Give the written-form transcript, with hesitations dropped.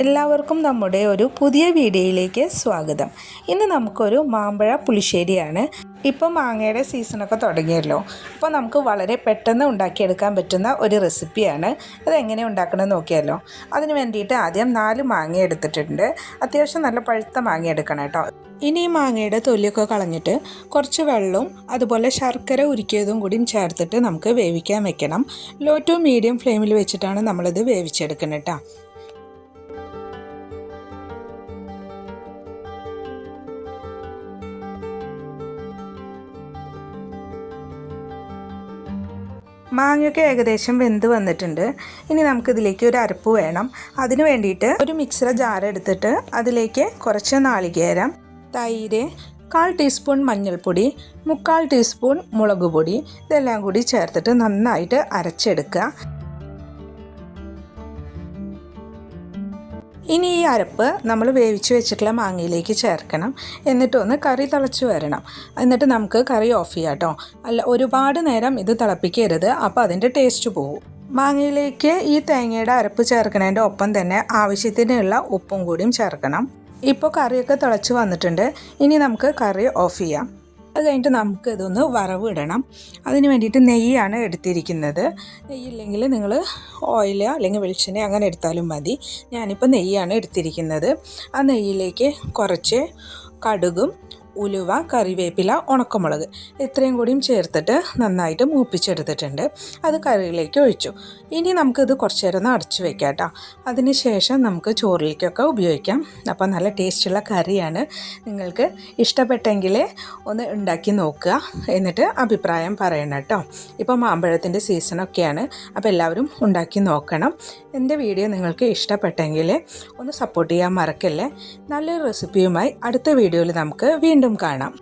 എല്ലാവർക്കും നമ്മുടെ ഒരു പുതിയ വീഡിയോയിലേക്ക് സ്വാഗതം. ഇന്ന് നമുക്കൊരു മാമ്പഴ പുളിശ്ശേരിയാണ്. ഇപ്പോൾ മാങ്ങയുടെ സീസണൊക്കെ തുടങ്ങിയല്ലോ, അപ്പോൾ നമുക്ക് വളരെ പെട്ടെന്ന് ഉണ്ടാക്കിയെടുക്കാൻ പറ്റുന്ന ഒരു റെസിപ്പിയാണ്. അതെങ്ങനെ ഉണ്ടാക്കണമെന്ന് നോക്കിയാലോ. അതിന് വേണ്ടിയിട്ട് ആദ്യം 4 മാങ്ങ എടുത്തിട്ടുണ്ട്. അത്യാവശ്യം നല്ല പഴുത്ത മാങ്ങ എടുക്കണം കേട്ടോ. ഇനി ഈ മാങ്ങയുടെ തൊലിയൊക്കെ കളഞ്ഞിട്ട് കുറച്ച് വെള്ളവും അതുപോലെ ശർക്കര ഉരുക്കിയതും കൂടിയും ചേർത്തിട്ട് നമുക്ക് വേവിക്കാൻ വെക്കണം. ലോ ടു മീഡിയം ഫ്ലെയിമിൽ വെച്ചിട്ടാണ് നമ്മളിത് വേവിച്ചെടുക്കുന്നത് കേട്ടോ. മാങ്ങയൊക്കെ ഏകദേശം വെന്ത് വന്നിട്ടുണ്ട്. ഇനി നമുക്കിതിലേക്ക് ഒരു അരപ്പ് വേണം. അതിന് വേണ്ടിയിട്ട് ഒരു മിക്സർ ജാർ എടുത്തിട്ട് അതിലേക്ക് കുറച്ച് നാളികേരം, തൈര്, 1/4 ടീസ്പൂൺ മഞ്ഞൾപ്പൊടി, 3/4 ടീസ്പൂൺ മുളക് പൊടി ഇതെല്ലാം കൂടി ചേർത്തിട്ട് നന്നായിട്ട് അരച്ചെടുക്കുക. ഇനി ഈ അരപ്പ് നമ്മൾ വേവിച്ച് വെച്ചിട്ടുള്ള മാങ്ങയിലേക്ക് ചേർക്കണം. എന്നിട്ടൊന്ന് കറി തിളച്ച് വരണം. എന്നിട്ട് നമുക്ക് കറി ഓഫ് ചെയ്യാം കേട്ടോ. അല്ല, ഒരുപാട് നേരം ഇത് തിളപ്പിക്കരുത്, അപ്പോൾ അതിൻ്റെ ടേസ്റ്റ് പോകും. മാങ്ങയിലേക്ക് ഈ തേങ്ങയുടെ അരപ്പ് ചേർക്കുന്നതിൻ്റെ ഒപ്പം തന്നെ ആവശ്യത്തിനുള്ള ഉപ്പും കൂടിയും ചേർക്കണം. ഇപ്പോൾ കറിയൊക്കെ തിളച്ച് വന്നിട്ടുണ്ട്. ഇനി നമുക്ക് കറി ഓഫ് ചെയ്യാം. അത് കഴിഞ്ഞിട്ട് നമുക്ക് ഇതൊന്ന് വറവ് ഇടണം. അതിന് വേണ്ടിയിട്ട് നെയ്യാണ് എടുത്തിരിക്കുന്നത്. നെയ്യില്ലെങ്കിൽ നിങ്ങൾ ഓയിൽ അല്ലെങ്കിൽ വെളിച്ചെണ്ണ അങ്ങനെ എടുത്താലും മതി. ഞാനിപ്പോൾ നെയ്യാണ് എടുത്തിരിക്കുന്നത്. ആ നെയ്യിലേക്ക് കുറച്ച് കടുകും ഉലുവ, കറിവേപ്പില, ഉണക്കമുളക് ഇത്രയും കൂടിയും ചേർത്തിട്ട് നന്നായിട്ട് മൂപ്പിച്ചെടുത്തിട്ടുണ്ട്. അത് കറിയിലേക്ക് ഒഴിച്ചു. ഇനി നമുക്കിത് കുറച്ച് നേരം ഒന്ന് അടച്ചു വെക്കാം കേട്ടോ. അതിന് ശേഷം നമുക്ക് ചോറിലേക്കൊക്കെ ഉപയോഗിക്കാം. അപ്പോൾ നല്ല ടേസ്റ്റുള്ള കറിയാണ്. നിങ്ങൾക്ക് ഇഷ്ടപ്പെട്ടെങ്കിൽ ഒന്ന് ഉണ്ടാക്കി നോക്കുക, എന്നിട്ട് അഭിപ്രായം പറയണം കേട്ടോ. ഇപ്പോൾ മാമ്പഴത്തിൻ്റെ സീസണൊക്കെയാണ്, അപ്പോൾ എല്ലാവരും ഉണ്ടാക്കി നോക്കണം. എൻ്റെ വീഡിയോ നിങ്ങൾക്ക് ഇഷ്ടപ്പെട്ടെങ്കിൽ ഒന്ന് സപ്പോർട്ട് ചെയ്യാൻ മറക്കല്ലേ. നല്ലൊരു റെസിപ്പിയുമായി അടുത്ത വീഡിയോയിൽ നമുക്ക് വീണ്ടും കാണാം.